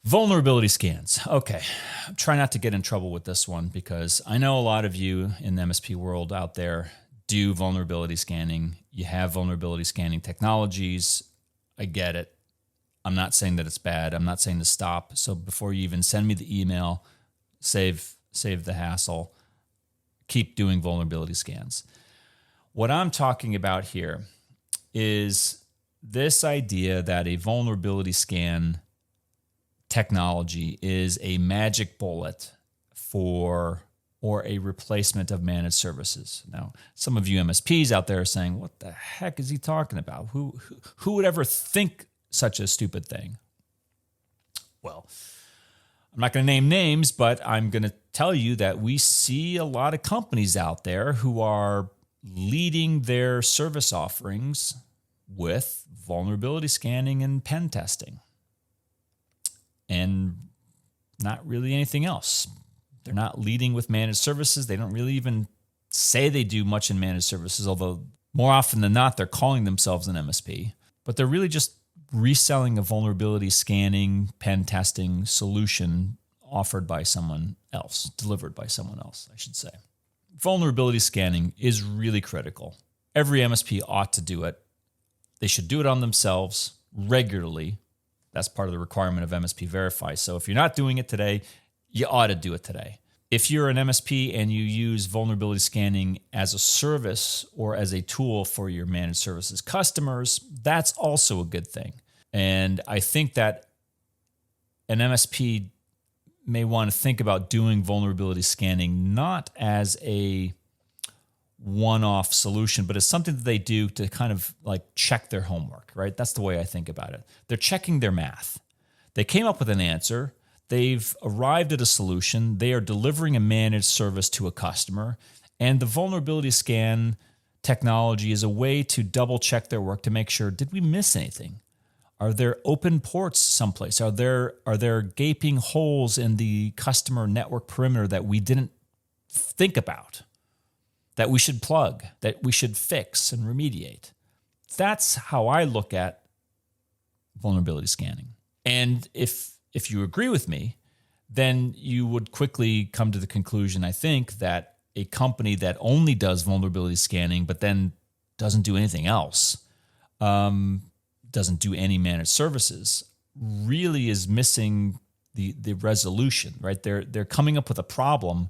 Vulnerability scans. Okay. Try not to get in trouble with this one because I know a lot of you in the MSP world out there do vulnerability scanning. You have vulnerability scanning technologies. I get it. I'm not saying that it's bad. I'm not saying to stop. So before you even send me the email, save the hassle. Keep doing vulnerability scans. What I'm talking about here is this idea that a vulnerability scan technology is a magic bullet or a replacement of managed services. Now, some of you MSPs out there are saying, what the heck is he talking about? Who would ever think such a stupid thing? Well, I'm not going to name names, but I'm going to tell you that we see a lot of companies out there who are leading their service offerings with vulnerability scanning and pen testing. And not really anything else. They're not leading with managed services. They don't really even say they do much in managed services, although more often than not, they're calling themselves an MSP. But they're really just reselling a vulnerability scanning, pen testing solution offered by someone else, delivered by someone else, I should say. Vulnerability scanning is really critical. Every MSP ought to do it. They should do it on themselves regularly. That's part of the requirement of MSP Verify. So if you're not doing it today, you ought to do it today. If you're an MSP and you use vulnerability scanning as a service or as a tool for your managed services customers, that's also a good thing. And I think that an MSP may want to think about doing vulnerability scanning not as a one-off solution, but it's something that they do to kind of like check their homework, right? That's the way I think about it. They're checking their math. They came up with an answer. They've arrived at a solution. They are delivering a managed service to a customer. And the vulnerability scan technology is a way to double check their work to make sure, did we miss anything? Are there open ports someplace? Are there gaping holes in the customer network perimeter that we didn't think about, that we should plug, that we should fix and remediate? That's how I look at vulnerability scanning. And if you agree with me, then you would quickly come to the conclusion, I think, that a company that only does vulnerability scanning but then doesn't do anything else, doesn't do any managed services, really is missing the resolution, right? They're coming up with a problem,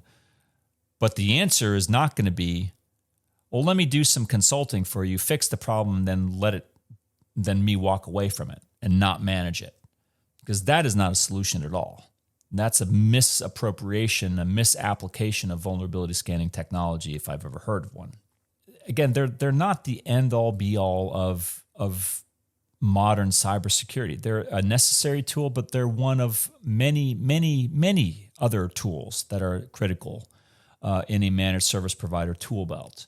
but the answer is not going to be, well, let me do some consulting for you, fix the problem, then me walk away from it and not manage it. Because that is not a solution at all. That's a misappropriation, a misapplication of vulnerability scanning technology, if I've ever heard of one. Again, they're not the end-all, be-all of modern cybersecurity. They're a necessary tool, but they're one of many, many, many other tools that are critical in a managed service provider tool belt.